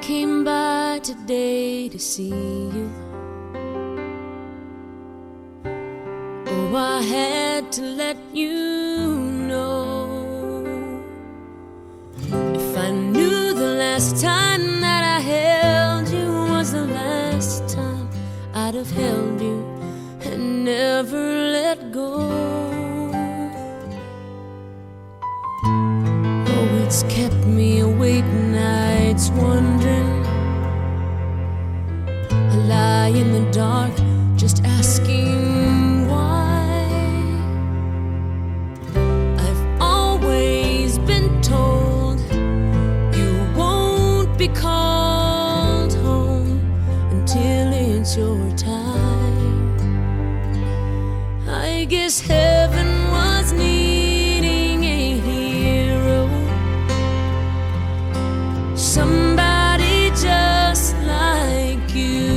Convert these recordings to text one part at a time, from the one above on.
came by today to see you. Oh, I had to let you know. If I knew the last time that I held you was the last time, I'd have held you and never let go. Oh, it's kept me awake nights wondering. I lie in the dark just asking why. I've always been told you won't be called home until it's your time. I guess heaven was needing a hero, somebody just like you,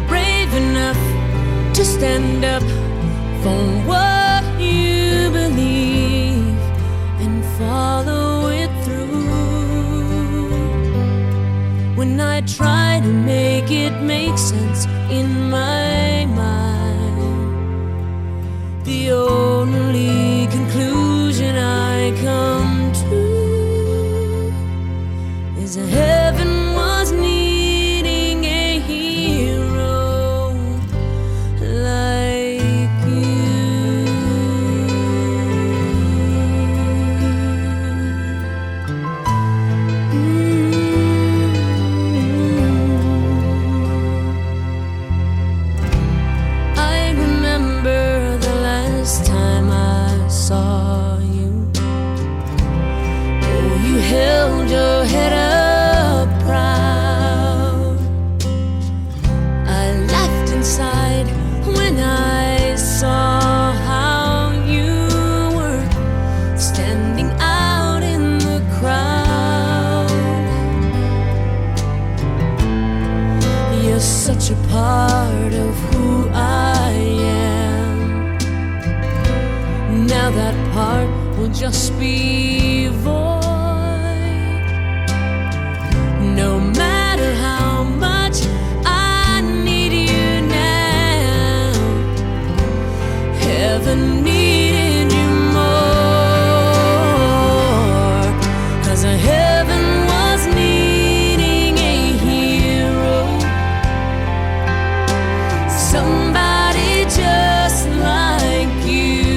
brave enough to stand up for what you believe and follow it through. When I try to make it make sense in my mind, the only conclusion I come to is that heaven was needing a hero like you. I remember the last time I saw you. Oh, you held your head up proud. I laughed inside when I saw how you were standing out in the crowd. You're such a part of who I am. Now that part will just be void. No matter how much I need you now, heaven needed you more. 'Cause heaven was needing a hero, somebody just like you,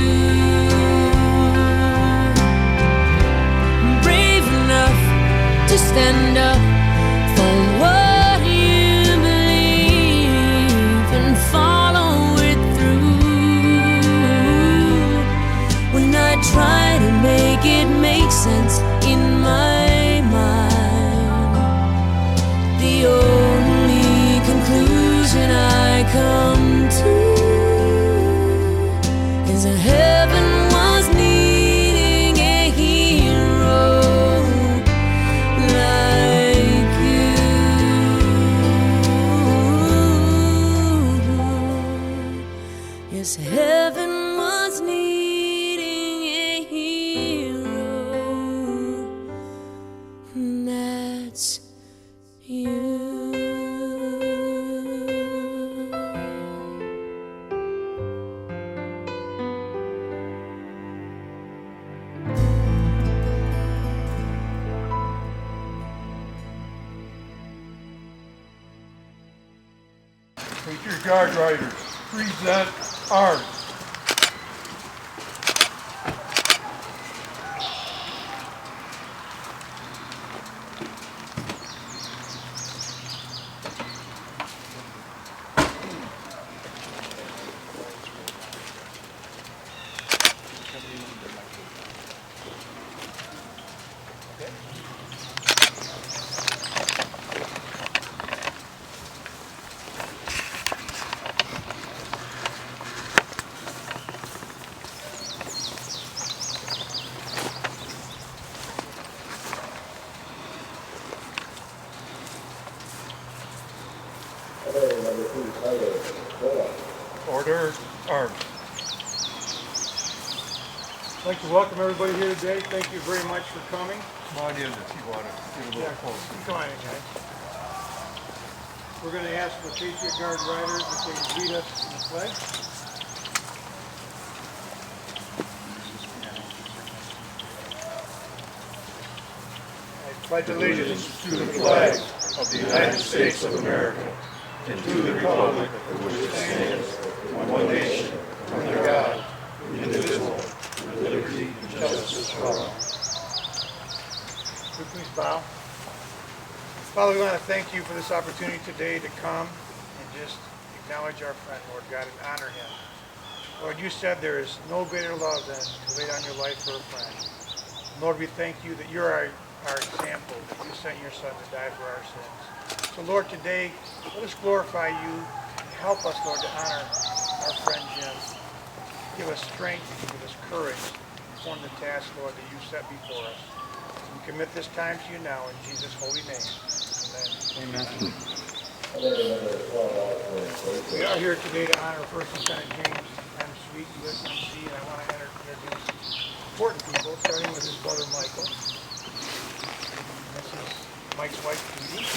brave enough to stand up for what you believe and follow it through. When I try to make it make sense in my mind, the only conclusion I come to is that heaven was needing a hero like you. Yes, heaven was needing a hero, and that's you. With your guard riders, present arms. Order, arms. I'd like to welcome everybody here today. Thank you very much for coming. Come on in if you want to get a little closer. Come on in, guys. We're going to ask the Patriot Guard riders if they can lead us in the pledge. I pledge allegiance To the flag of the United States of America and to the republic for which it stands, one nation, under God, indivisible, with liberty and justice for all. Would you please bow? Father, we want to thank you for this opportunity today to come and just acknowledge our friend, Lord God, and honor him. Lord, you said there is no greater love than to lay down your life for a friend. Lord, we thank you that you're our example, that you sent your son to die for our sins. So Lord, today, let us glorify you. Help us, Lord, to honor our friend Jim. Give us strength and give us courage to perform the task, Lord, that you set before us. We commit this time to you now in Jesus' holy name. Amen. We are here today to honor First Lieutenant James M. Sweet, USMC, and I want to introduce important people, starting with his brother Michael. This is Mike's wife, Judy.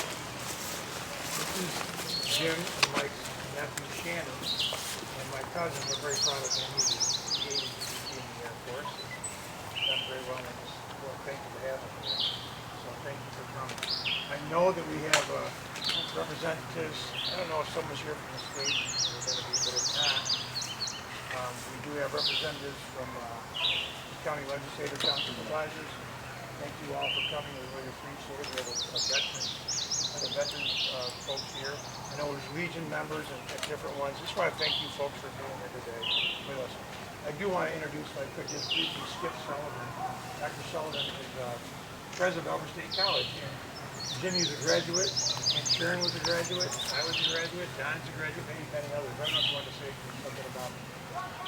This is Jim and Mike's nephew, Shannon. And my cousin, we're very proud of him. He's 80 in the Air Force. He's done very well in this. Well, thank you for having him here. So thank you for coming. I know that we have representatives. I don't know if someone's here from the state, but if not, we do have representatives from county legislators, county supervisors. Thank you all for coming. We really appreciate it. We have a veterans folks here. I know there's Legion members and different ones. Just want to thank you folks for being here today with us. I do want to introduce, if I could, just briefly Skip Sullivan. Dr. Sullivan is president of Elmer State College. And Jimmy's a graduate, and Sharon was a graduate, I was a graduate, Don's a graduate, maybe many others. I don't know if you want to say something about me.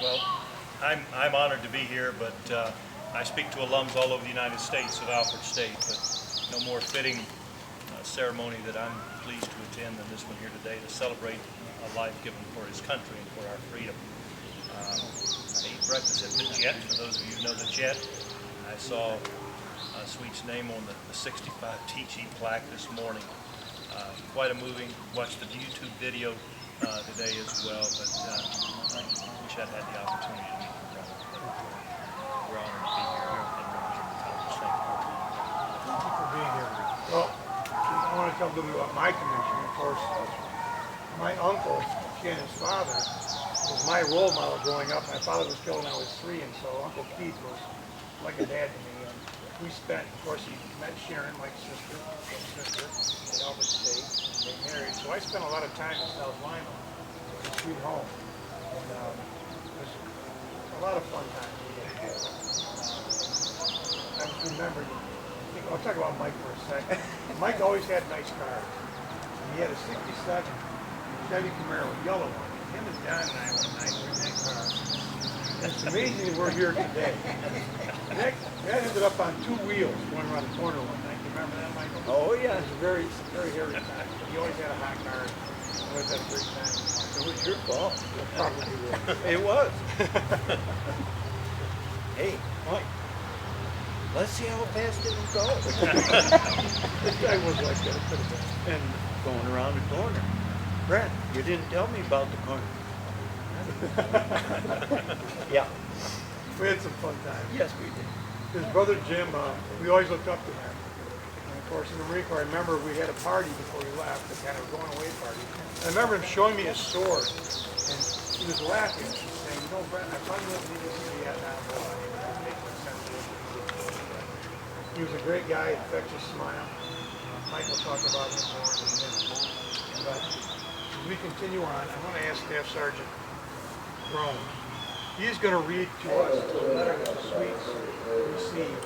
Well, I'm honored to be here, but I speak to alums all over the United States of Alfred State, but no more fitting ceremony that I'm pleased to attend than this one here today to celebrate a life given for his country and for our freedom. I ate breakfast at the Jet. For those of you who know the Jet, I saw Sweet's name on the 65 teaching plaque this morning. Quite a moving. Watched the YouTube video today as well, but I wish I'd had the opportunity to meet the brother. We're honored to be here and represent the college. Thank you for being here. Well, I want to tell a little bit about my commission. Of course, my uncle, Shannon's father, was my role model growing up. My father was killed when I was 3, and so Uncle Keith was like a dad to me. And we spent, of course, he met Sharon, Mike's sister, at Albert State. They married. So I spent a lot of time in South Lima. It was a sweet home. And it was a lot of fun times. I remember, I'll talk about Mike for a second. Mike always had nice cars. And he had a 67 Chevy Camaro, yellow one. Him and Don and I one night were in that car. And it's amazing that we're here today. That ended up on 2 wheels going around the corner one night. You remember that, Michael? Oh, yeah. It was a very, very hairy time. He always had a hot car. He always had a great time. It was your fault. It probably was. It was. Hey, Mike, let's see how fast it'll go. This guy was like that. And going around the corner. Brent, you didn't tell me about the corner. Yeah. We had some fun times. Yes, we did. His brother Jim, we always looked up to him. And of course, in the Marine Corps, I remember we had a party before we left, a kind of going away party. And I remember him showing me his sword, and he was laughing. He was saying, you know, Brent, I finally went to see the Vietnam War. That makes sense. He was a great guy, infectious smile. Mike will talk about him more in a minute. But as we continue on, I want to ask Staff Sergeant Rome. He's going to read to us the letter that the Sweets received.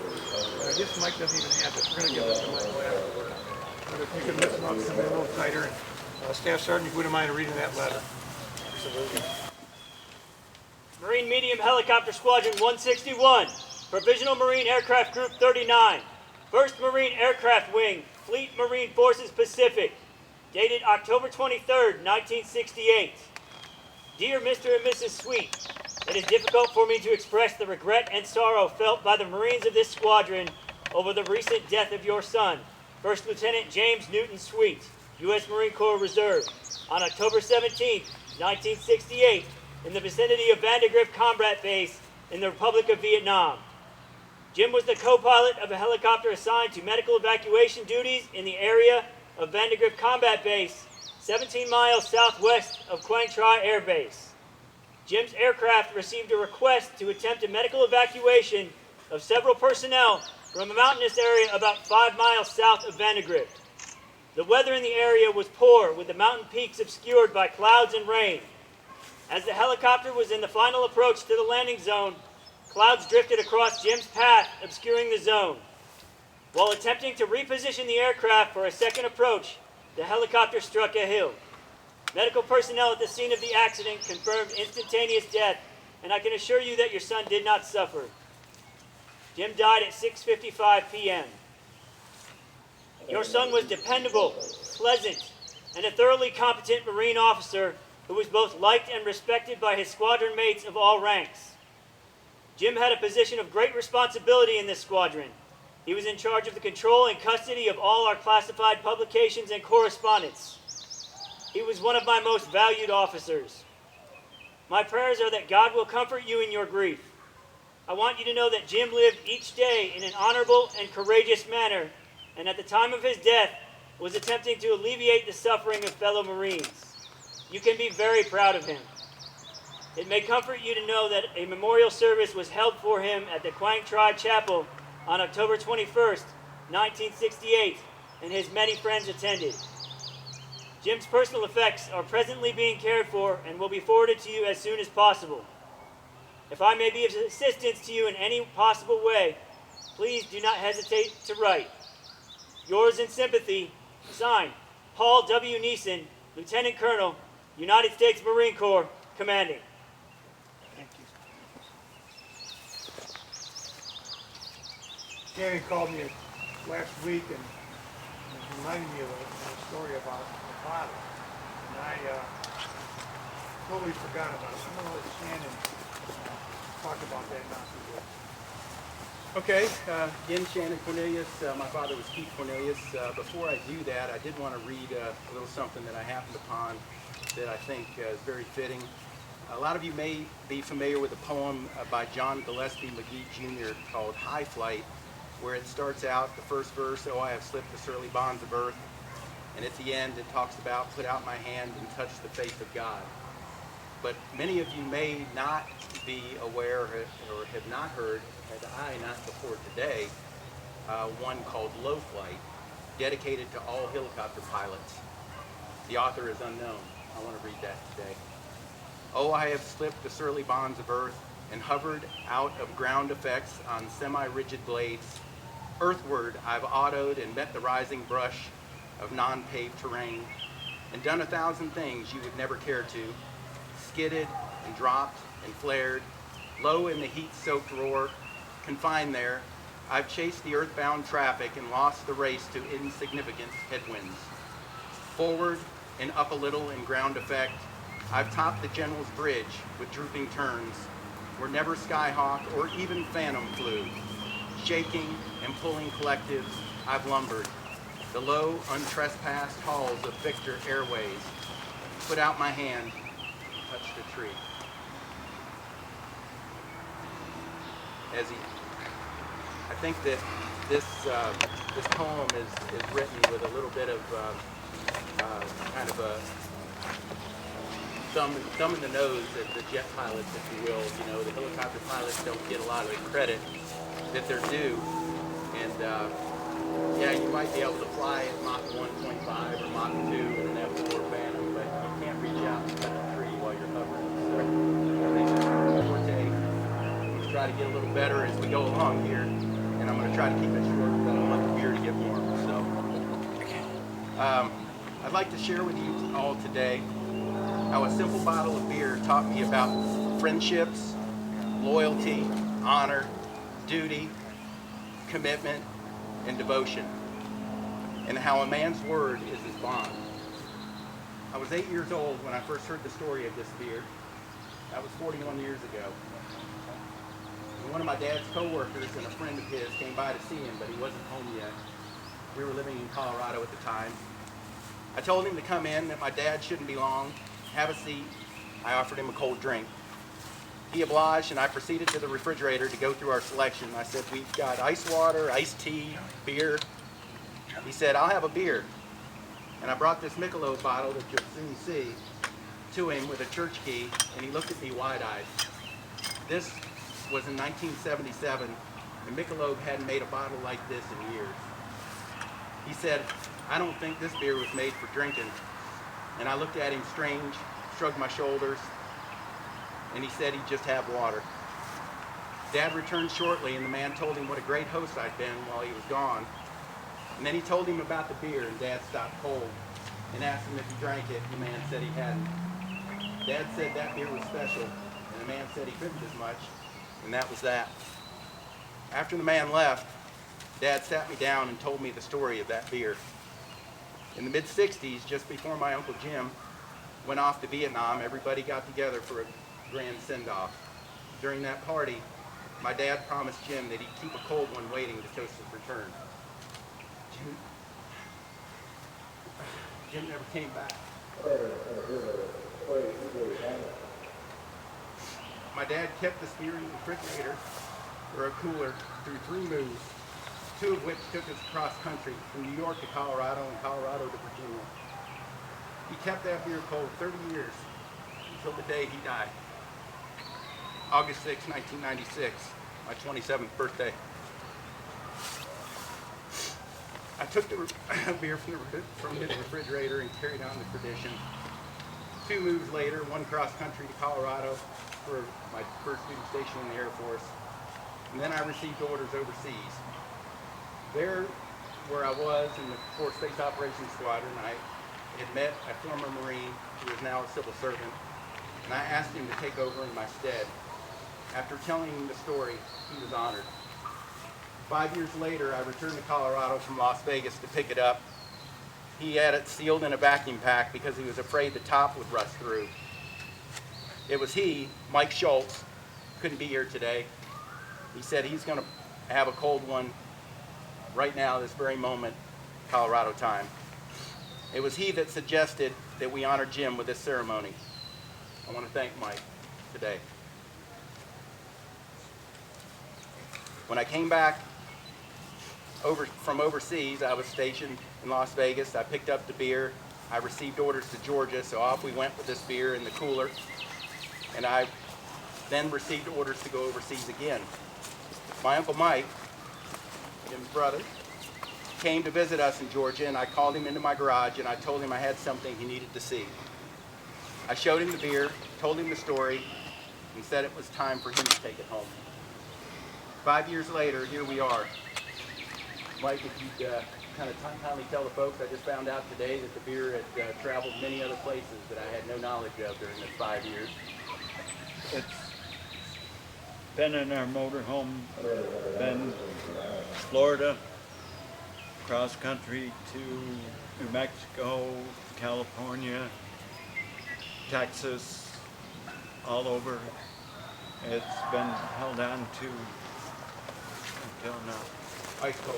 I guess Mike doesn't even have it. We're going to give this to Michael afterward. But if you could listen up to me a little tighter. Staff Sergeant, if you wouldn't mind reading that letter. Absolutely. Marine Medium Helicopter Squadron 161, Provisional Marine Aircraft Group 39, 1st Marine Aircraft Wing, Fleet Marine Forces Pacific, dated October 23rd, 1968. Dear Mr. and Mrs. Sweet, it is difficult for me to express the regret and sorrow felt by the Marines of this squadron over the recent death of your son, First Lieutenant James Newton Sweet, U.S. Marine Corps Reserve, on October 17, 1968, in the vicinity of Vandegrift Combat Base in the Republic of Vietnam. Jim was the co-pilot of a helicopter assigned to medical evacuation duties in the area of Vandegrift Combat Base, 17 miles southwest of Quang Tri Air Base. Jim's aircraft received a request to attempt a medical evacuation of several personnel from a mountainous area about 5 miles south of Vandegrift. The weather in the area was poor, with the mountain peaks obscured by clouds and rain. As the helicopter was in the final approach to the landing zone, clouds drifted across Jim's path, obscuring the zone. While attempting to reposition the aircraft for a second approach, the helicopter struck a hill. Medical personnel at the scene of the accident confirmed instantaneous death, and I can assure you that your son did not suffer. Jim died at 6:55 p.m. Your son was dependable, pleasant, and a thoroughly competent Marine officer who was both liked and respected by his squadron mates of all ranks. Jim had a position of great responsibility in this squadron. He was in charge of the control and custody of all our classified publications and correspondence. He was one of my most valued officers. My prayers are that God will comfort you in your grief. I want you to know that Jim lived each day in an honorable and courageous manner, and at the time of his death was attempting to alleviate the suffering of fellow Marines. You can be very proud of him. It may comfort you to know that a memorial service was held for him at the Quang Tri Chapel on October 21st, 1968, and his many friends attended. Jim's personal effects are presently being cared for and will be forwarded to you as soon as possible. If I may be of assistance to you in any possible way, please do not hesitate to write. Yours in sympathy, signed, Paul W. Neeson, Lieutenant Colonel, United States Marine Corps, Commanding. Thank you. Danny called me last week and reminded me of a story about my father. And I totally forgot about it. I'm going to let Shannon talk about that now. Okay, again, Shannon Cornelius. My father was Keith Cornelius. Before I do that, I did want to read a little something that I happened upon that I think is very fitting. A lot of you may be familiar with a poem by John Gillespie McGee Jr. called High Flight, where it starts out, the first verse, "Oh, I have slipped the surly bonds of earth," and at the end it talks about, "Put out my hand and touch the face of God." But many of you may not be aware or have not heard, as I not before today, one called Low Flight, dedicated to all helicopter pilots. The author is unknown. I want to read that today. "Oh, I have slipped the surly bonds of earth and hovered out of ground effects on semi-rigid blades. Earthward I've autoed and met the rising brush of non-paved terrain and done 1,000 things you would never care to, skidded and dropped and flared, low in the heat-soaked roar, confined there, I've chased the earthbound traffic and lost the race to insignificant headwinds. Forward and up a little in ground effect, I've topped the General's Bridge with drooping turns, where never Skyhawk or even Phantom flew. Shaking and pulling collectives, I've lumbered the low, untrespassed halls of Victor Airways, put out my hand, touched a tree." I think that this poem is written with a little bit of kind of a thumb in the nose at the jet pilots, if you will. You know, the helicopter pilots don't get a lot of the credit that they're due. And yeah, you might be able to fly at Mach 1.5 or Mach 2 in an F-4 Phantom, but you can't reach out and touch a tree while you're hovering. So I think that's forte. I'm going to try to get a little better as we go along here, and I'm going to try to keep it short because I don't want the beer to get warm. So I'd like to share with you all today how a simple bottle of beer taught me about friendships, loyalty, honor, duty, commitment, and devotion, and how a man's word is his bond. I was 8 years old when I first heard the story of this beer, That was 41 years ago. And one of my dad's co-workers and a friend of his came by to see him, but he wasn't home yet. We were living in Colorado at the time. I told him to come in, that my dad shouldn't be long. Have a seat. I offered him a cold drink. He obliged, and I proceeded to the refrigerator to go through our selection. I said, we've got ice water, iced tea, beer. He said, I'll have a beer. And I brought this Michelob bottle that you'll soon see to him with a church key, and he looked at me wide-eyed. This was in 1977, and Michelob hadn't made a bottle like this in years. He said, I don't think this beer was made for drinking. And I looked at him strange, shrugged my shoulders, and he said he'd just have water. Dad returned shortly, and the man told him what a great host I'd been while he was gone. And then he told him about the beer, and Dad stopped cold and asked him if he drank it. The man said he hadn't. Dad said that beer was special, and the man said he couldn't as much, and that was that. After the man left, Dad sat me down and told me the story of that beer. In the mid-60s, just before my Uncle Jim went off to Vietnam, everybody got together for a grand send-off. During that party, my dad promised Jim that he'd keep a cold one waiting to toast his return. Jim never came back. My dad kept this beer in the refrigerator or a cooler through 3 moves, 2 of which took us across country from New York to Colorado and Colorado to Virginia. He kept that beer cold 30 years until the day he died. August 6, 1996, my 27th birthday. I took the beer from his refrigerator and carried on the tradition. 2 moves later, 1 cross country to Colorado for my first duty station in the Air Force. And then I received orders overseas. There, where I was in the 4th Space Operations Squadron, I had met a former Marine who is now a civil servant, and I asked him to take over in my stead. After telling him the story, he was honored. 5 years later, I returned to Colorado from Las Vegas to pick it up. He had it sealed in a vacuum pack because he was afraid the top would rust through. It was he, Mike Schultz, couldn't be here today. He said he's going to have a cold one right now, this very moment, Colorado time. It was he that suggested that we honor Jim with this ceremony. I want to thank Mike today. When I came back from overseas, I was stationed in Las Vegas. I picked up the beer. I received orders to Georgia, so off we went with this beer in the cooler. And I then received orders to go overseas again. My Uncle Mike, Jim's brother, came to visit us in Georgia, and I called him into my garage and I told him I had something he needed to see. I showed him the beer, told him the story, and said it was time for him to take it home. 5 years later, here we are. Mike, if you'd kind of kindly tell the folks, I just found out today that the beer had traveled many other places that I had no knowledge of during this 5 years. It's been in our motorhome, been Florida, cross country to New Mexico, California, Texas, all over. It's been held on to until now. Ice cold.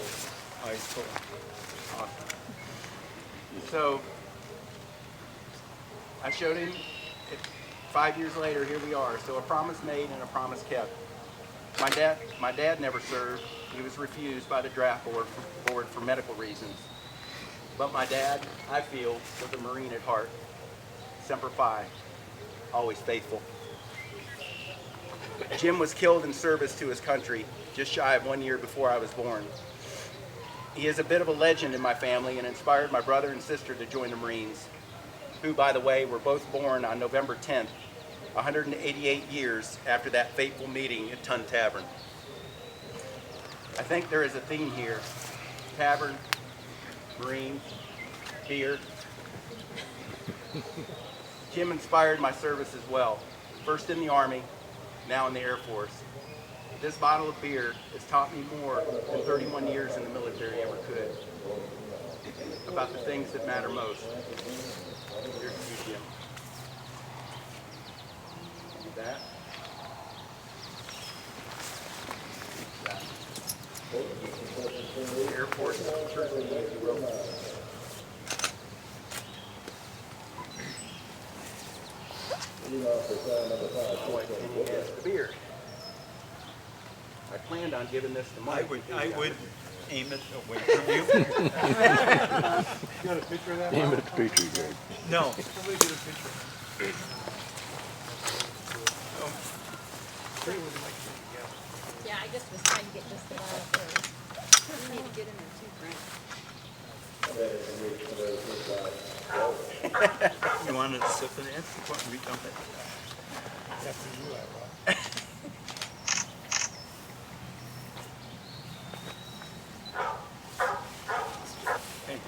Ice cold. Awesome. So, I showed him, 5 years later, here we are. So a promise made and a promise kept. My dad never served. He was refused by the draft board for medical reasons. But my dad, I feel, was a Marine at heart. Semper Fi, always faithful. Jim was killed in service to his country, just shy of 1 year before I was born. He is a bit of a legend in my family and inspired my brother and sister to join the Marines, who, by the way, were both born on November 10th, 188 years after that fateful meeting at Tun Tavern. I think there is a theme here. Tavern, Marine, beer. Jim inspired my service as well, first in the Army, now in the Air Force. This bottle of beer has taught me more than 31 years in the military ever could about the things that matter most. Here's to you, Jim. With that, Forces, certainly, if you will. White Penny has the beard. I planned on giving this to Mike. I would aim it away from you. You got a picture of that? Aim at the Petri gate. No. Somebody get a picture. Bring it with the microphone together. Yeah, I just was trying to get just the bottle first. You need to get in there too, Frank. You want to sip in it? You want me to dump it? After you, I will. Hey,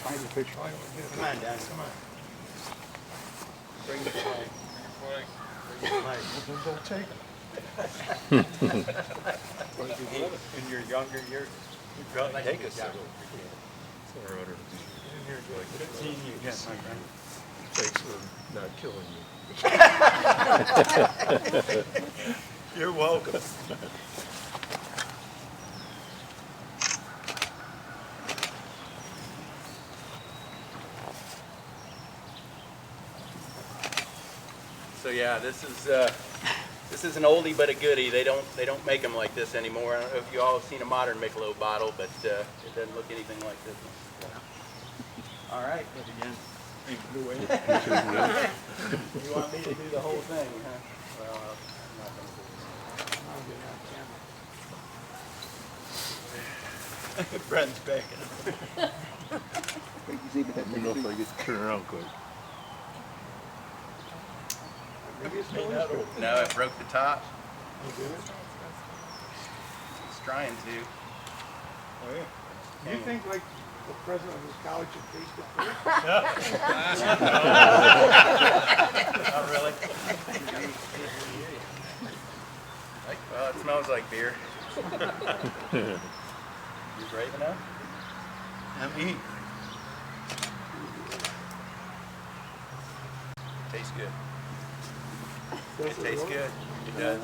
Find the picture. come on, Dan. Come on. Bring the flag. Bring the flag. Don't take it. In your younger years, you'd probably take a sip. Good seeing you again, my friend. Thanks for not killing you. You're welcome. So yeah, this is an oldie but a goodie. They don't make them like this anymore. I don't know if you all have seen a modern Michelob bottle, but it doesn't look anything like this one. All right. But again, ain't the way. You want me to do the whole thing, huh? Well, I'm not going to do it. Friend's backing up. Let me know if I get to turn around quick. No, it broke the top. It's trying to. Oh, yeah. Do you think like the president of his college should taste it first? Not really. Well, it smells like beer. You brave enough? I'm eating. Tastes good. It tastes good. It does.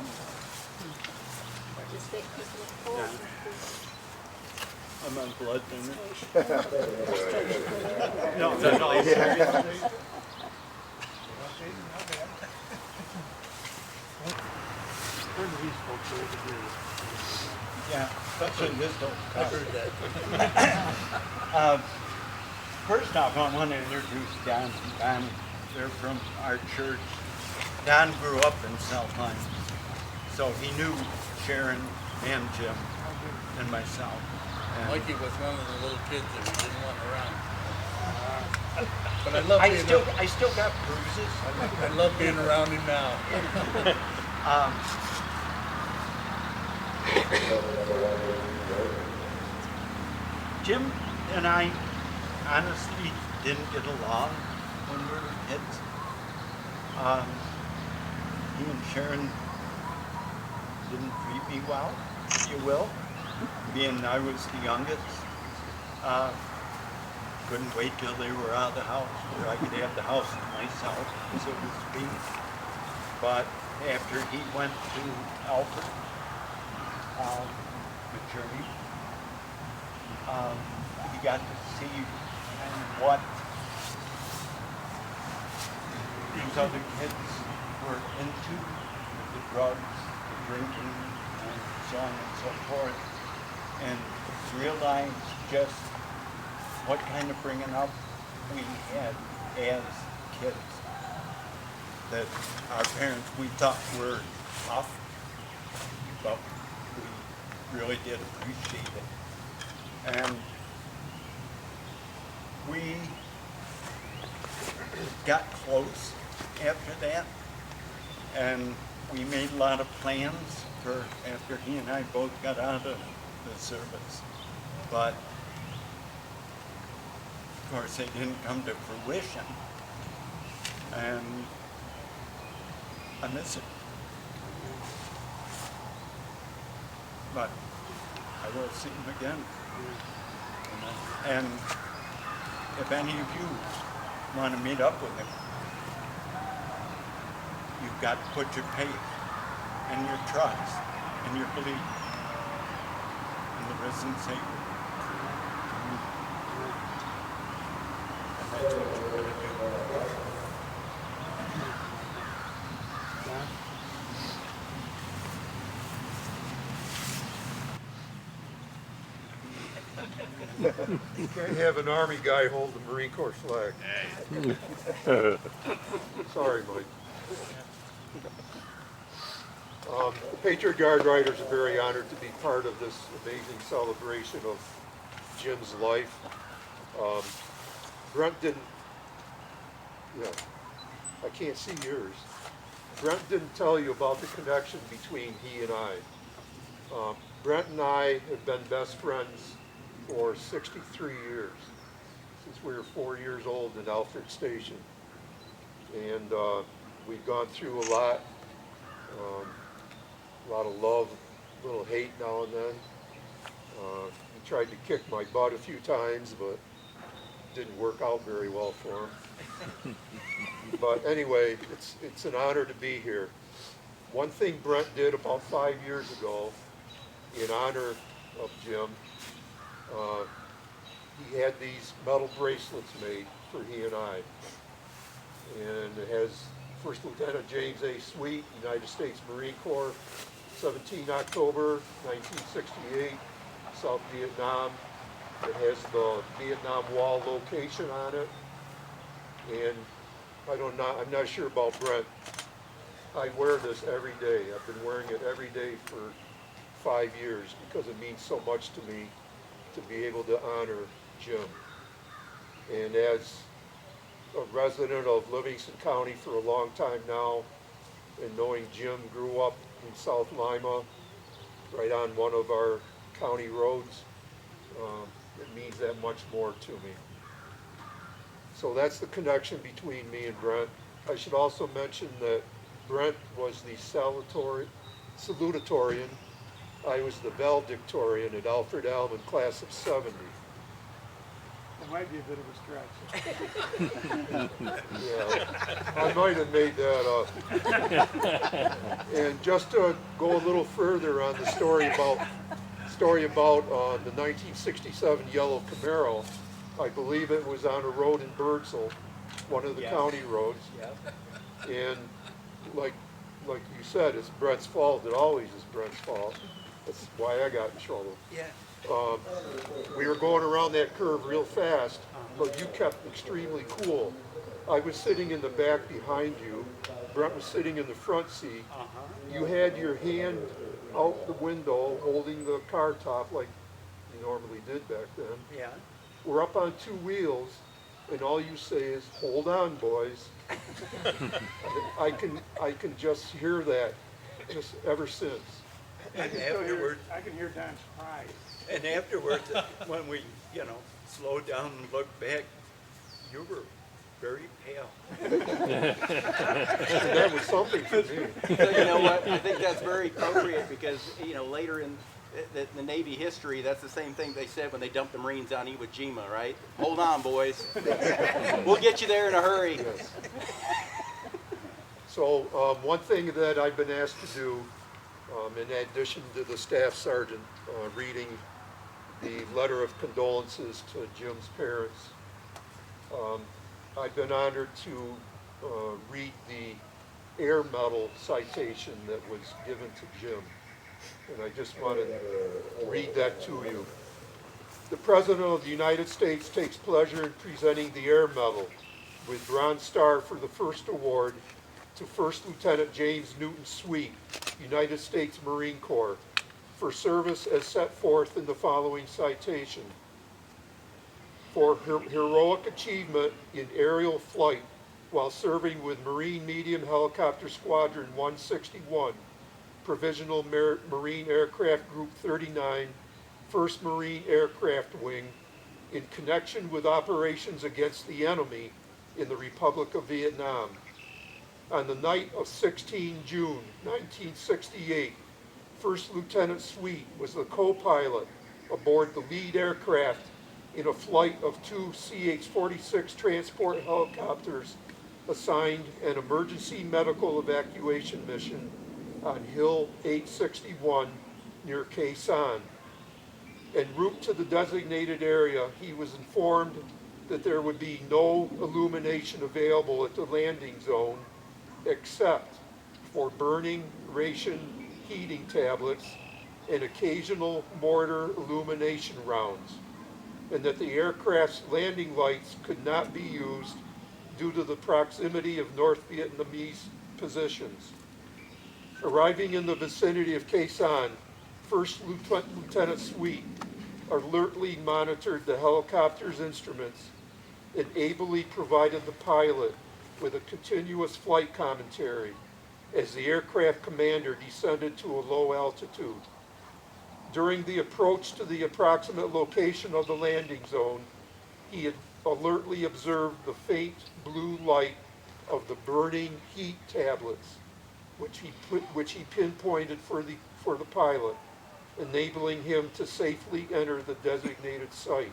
Just take this little cold. I'm on blood thinner. No, that's all serious. Turn to these folks so they can hear you. Yeah, especially this don't. I heard that. First off, I want to introduce Don. Don, they're from our church. Don grew up in South Lima, so he knew Sharon and Jim and myself. And Mikey was one of the little kids that we didn't want around. But I love I being still got bruises. I love being around him now. Jim and I honestly didn't get along when we were kids. He and Sharon didn't treat me well, if you will, being I was the youngest. Couldn't wait till they were out of the house where I could have the house to myself, so to speak. But after he went to Alfred, maturity, he got to see what these other kids were into, the drugs, the drinking, and so on and so forth, and realized just what kind of bringing up we had as kids. That our parents, we thought were tough, but we really did appreciate it. And we got close after that, and we made a lot of plans for after he and I both got out of the service. But of course they didn't come to fruition, and I miss it. But I will see him again. And if any of you want to meet up with him, you've got to put your faith and your trust and your belief in the risen Savior. Can't have an Army guy hold the Marine Corps flag. Sorry, Mike. The Patriot Guard Riders are very honored to be part of this amazing celebration of Jim's life. Brent didn't, I can't see yours. Brent didn't tell you about the connection between he and I. Brent and I have been best friends for 63 years, since we were 4 years old in Alfred Station. And we've gone through a lot of love, a little hate now and then. He tried to kick my butt a few times, but didn't work out very well for him. But anyway, it's an honor to be here. One thing Brent did about 5 years ago, in honor of Jim, he had these metal bracelets made for he and I. And it has First Lieutenant James A. Sweet, United States Marine Corps, 17 October 1968, South Vietnam. It has the Vietnam Wall location on it. And I'm not sure about Brent. I wear this every day. I've been wearing it every day for 5 years because it means so much to me to be able to honor Jim. And as a resident of Livingston County for a long time now, and knowing Jim grew up in South Lima, right on one of our county roads, it means that much more to me. So that's the connection between me and Brent. I should also mention that Brent was the salutatorian. I was the valedictorian at Alfred Allen class of 70. It might be a bit of a stretch. Yeah, I might have made that up. And just to go a little further on the story about the 1967 yellow Camaro, I believe it was on a road in Birdsall, one of the county roads. And like you said, it's Brent's fault. It always is Brent's fault. That's why I got in trouble. We were going around that curve real fast, but you kept extremely cool. I was sitting in the back behind you. Brent was sitting in the front seat. You had your hand out the window holding the car top like you normally did back then. We're up on 2 wheels, and all you say is, "Hold on, boys." I can just hear that just ever since. And afterwards, I can hear Don's surprise. and afterwards, when we, slowed down and looked back, you were very pale. That was something for me. So you know what? I think that's very appropriate because later in the Navy history, that's the same thing they said when they dumped the Marines on Iwo Jima, right? Hold on, boys. We'll get you there in a hurry. Yes. So one thing that I've been asked to do, in addition to the staff sergeant reading the letter of condolences to Jim's parents, I've been honored to read the Air Medal citation that was given to Jim. And I just wanted to read that to you. The President of the United States takes pleasure in presenting the Air Medal with Bronze Star for the first award to First Lieutenant James Newton Sweet, United States Marine Corps, for service as set forth in the following citation. For heroic achievement in aerial flight while serving with Marine Medium Helicopter Squadron 161, Provisional Marine Aircraft Group 39, 1st Marine Aircraft Wing, in connection with operations against the enemy in the Republic of Vietnam. On the night of 16 June 1968, First Lieutenant Sweet was the co-pilot aboard the lead aircraft in a flight of 2 CH-46 transport helicopters assigned an emergency medical evacuation mission on Hill 861 near Khe Sanh. En route to the designated area, he was informed that there would be no illumination available at the landing zone except for burning ration heating tablets and occasional mortar illumination rounds. and that the aircraft's landing lights could not be used due to the proximity of North Vietnamese positions. Arriving in the vicinity of Quai Son, First Lieutenant Sweet alertly monitored the helicopter's instruments and ably provided the pilot with a continuous flight commentary as the aircraft commander descended to a low altitude. During the approach to the approximate location of the landing zone, he had alertly observed the faint blue light of the burning heat tablets, which he pinpointed for the pilot, enabling him to safely enter the designated site.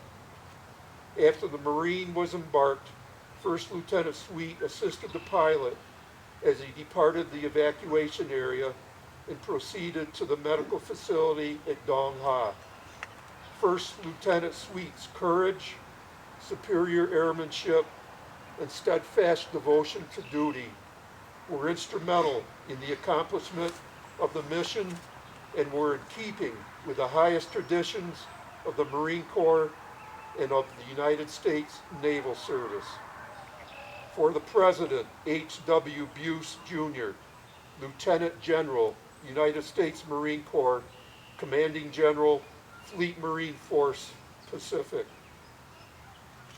After the Marine was embarked, First Lieutenant Sweet assisted the pilot as he departed the evacuation area and proceeded to the medical facility at Dong Ha. First Lieutenant Sweet's courage, superior airmanship, and steadfast devotion to duty were instrumental in the accomplishment of the mission and were in keeping with the highest traditions of the Marine Corps and of the United States Naval Service. For the President, H.W. Buse, Jr., Lieutenant General, United States Marine Corps, Commanding General, Fleet Marine Force, Pacific.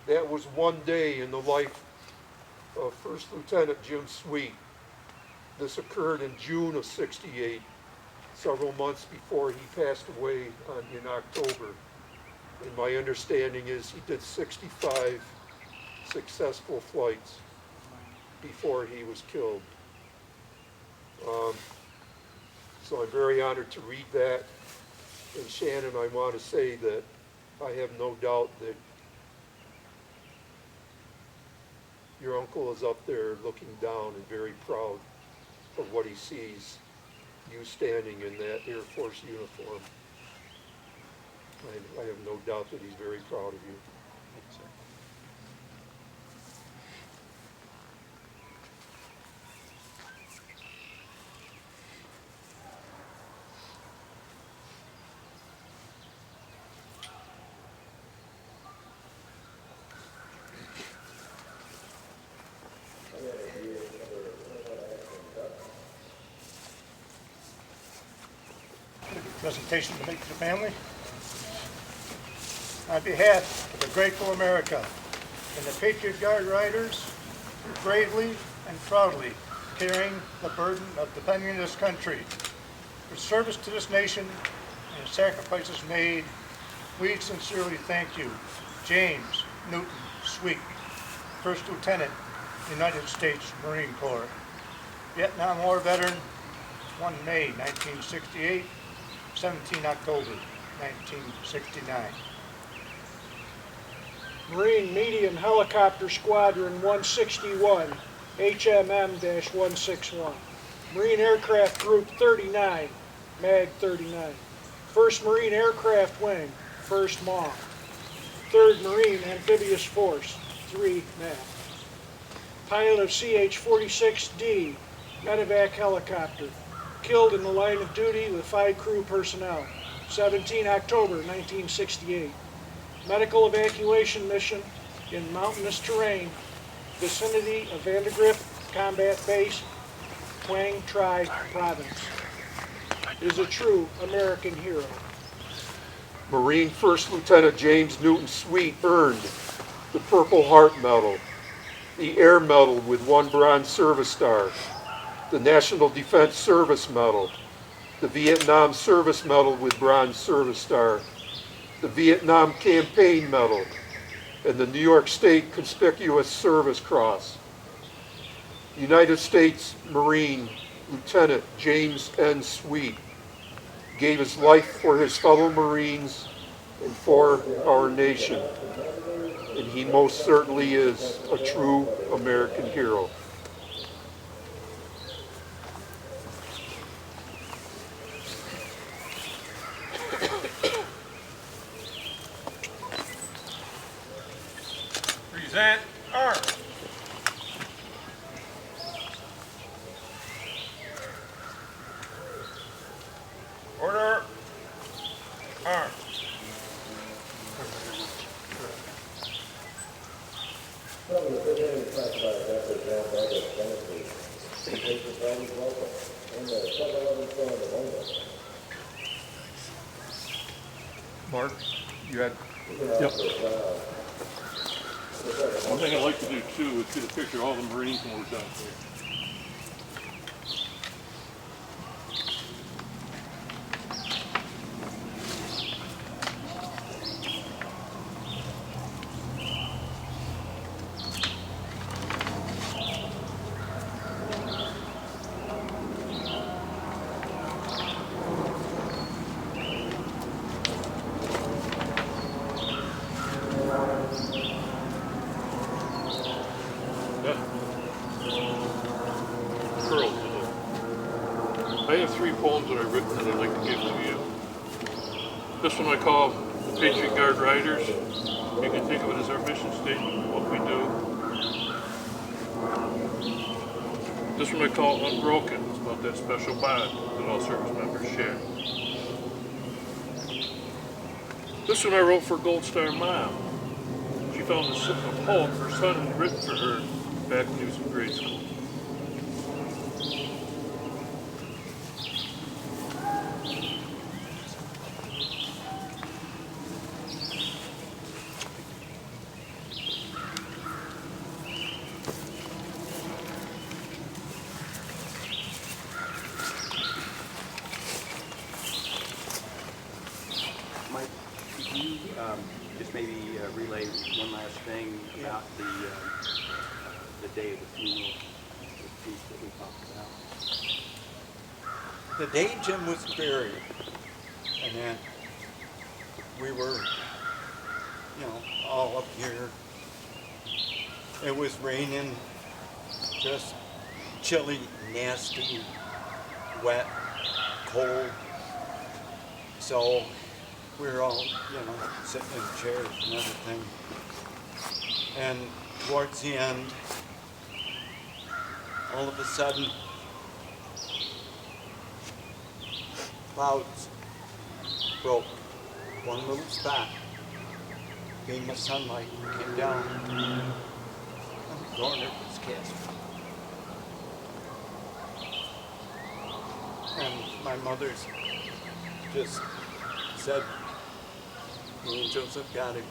That was one day in the life of First Lieutenant Jim Sweet. This occurred in June of '68, several months before he passed away in October. And my understanding is he did 65 successful flights before he was killed. So I'm very honored to read that. And Shannon, I want to say that I have no doubt that your uncle is up there looking down and very proud of what he sees, you standing in that Air Force uniform. I have no doubt that he's very proud of you. Thanks, sir. Presentation to make to the family. On behalf of the grateful America and the Patriot Guard Riders, bravely and proudly carrying the burden of defending this country. For service to this nation and sacrifices made, we sincerely thank you. James Newton Sweet, First Lieutenant, United States Marine Corps. Vietnam War veteran, 1 May 1968, 17 October 1969. Marine Medium Helicopter Squadron 161, HMM-161. Marine Aircraft Group 39, MAG-39. 1st Marine Aircraft Wing, 1st MAW. 3rd Marine Amphibious Force, 3 MAP. Pilot of CH-46D Med-Evac helicopter, killed in the line of duty with 5 crew personnel, 17 October 1968. Medical evacuation mission in mountainous terrain, vicinity of Vandegrift Combat Base, Quang Tri Province. Is a true American hero. Marine First Lieutenant James Newton Sweet earned the Purple Heart Medal, the Air Medal with 1 Bronze Service Star, the National Defense Service Medal, the Vietnam Service Medal with Bronze Service Star, the Vietnam Campaign Medal, and the New York State Conspicuous Service Cross. United States Marine Lieutenant James N. Sweet gave his life for his fellow Marines and for our nation, and he most certainly is a true American hero. Present arms. Order. Arms. Mark, you had? Yep. One thing I'd like to do too is get a picture of all the Marines when we're done here. I have 3 poems that I've written that I'd like to give to you. This one I call The Patriot Guard Riders. You can think of it as our mission statement, what we do. This one I call Unbroken. It's about that special bond that all service members share. This one I wrote for Gold Star Mom. She found a poem her son had written for her back when he was in grade school. Mike, could you just maybe relay one last thing about the day of the funeral, the feast that we talked about? The day Jim was buried, and then we were, all up here. It was raining, just chilly, nasty, wet, cold. So we were all, sitting in chairs and everything. And towards the end, all of a sudden, clouds broke. One little spot, beam of sunlight came down on the corner of his castle. And my mother's just said, me and Joseph got him.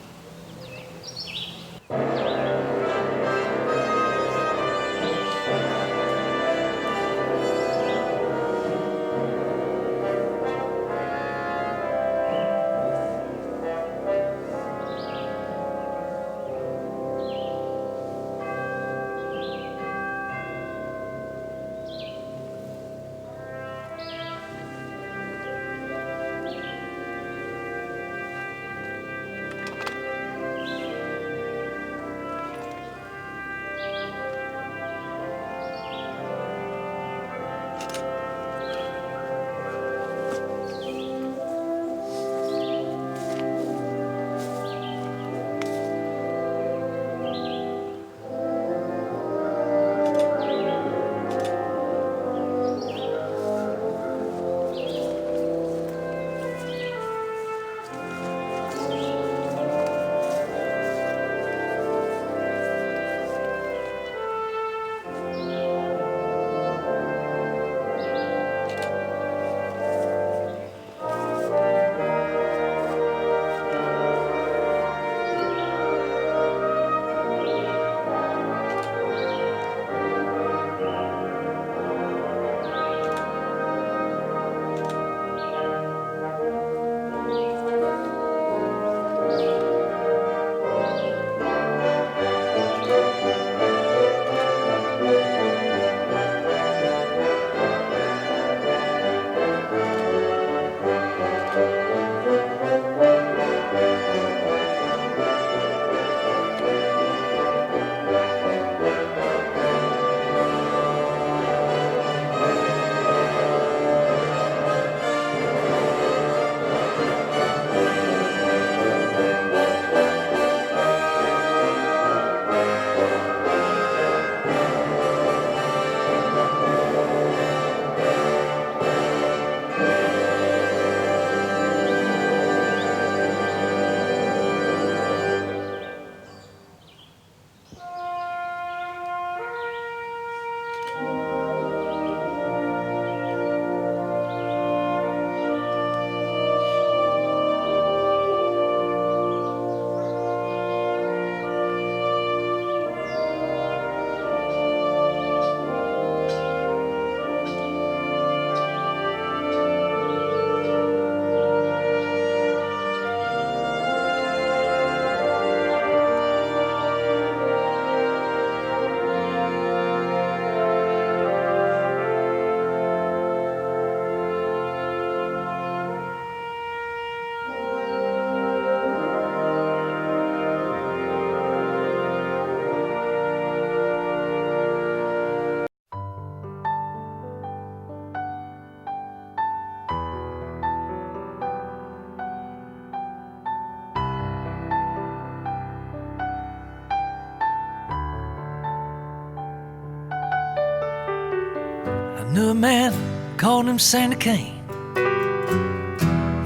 Knew a man, called him Sandy Kane.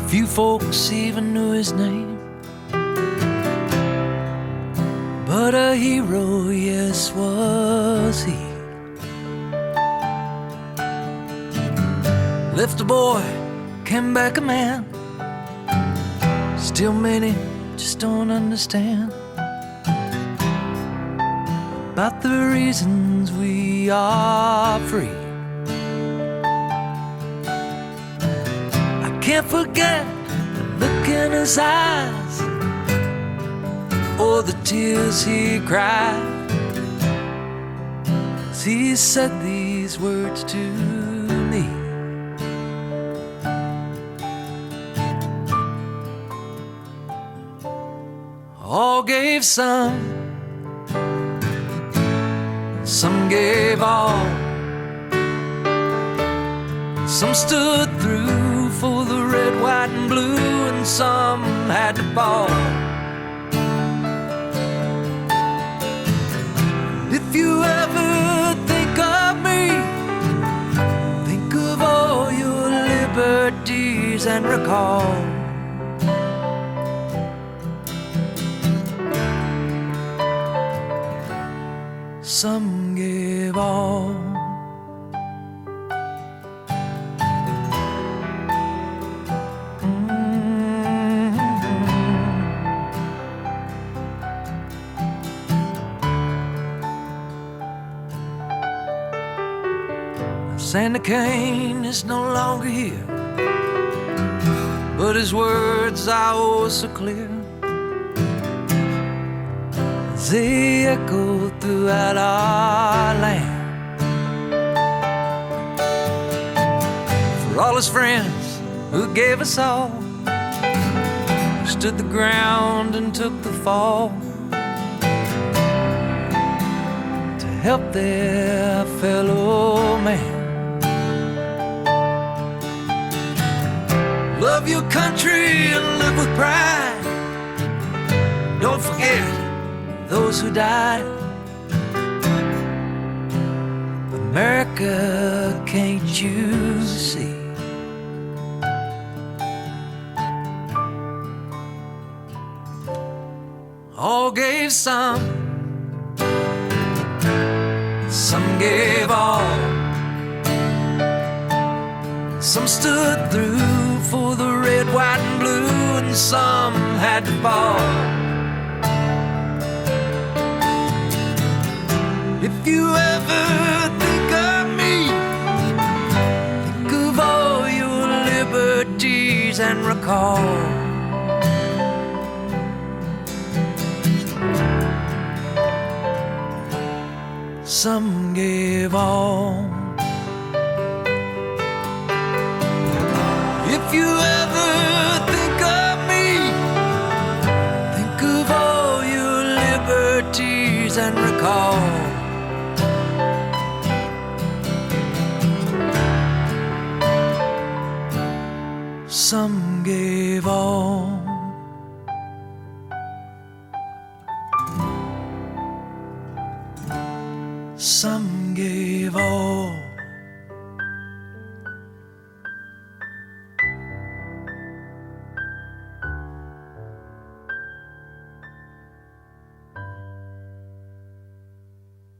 Few folks even knew his name. But a hero, yes, was he. Left a boy, came back a man. Still many just don't understand about the reasons we are free. I can't forget the look in his eyes or the tears he cried as he said these words to me. All gave some gave all. Some stood through for the red, white, and blue, and some had to fall. If you ever think of me, think of all your liberties and recall some gave all. Sandy Kane is no longer here, but his words are oh so clear. They echo throughout our land. For all his friends who gave us all, who stood the ground and took the fall to help their fellow man. Love your country and live with pride. Don't forget those who died. America, can't you see? All gave some gave all. Some stood through for the red, white, and blue, and some had to fall. If you ever think of me, think of all your liberties and recall some gave all. If you ever think of me, think of all your liberties and recall some gave all. Some gave all.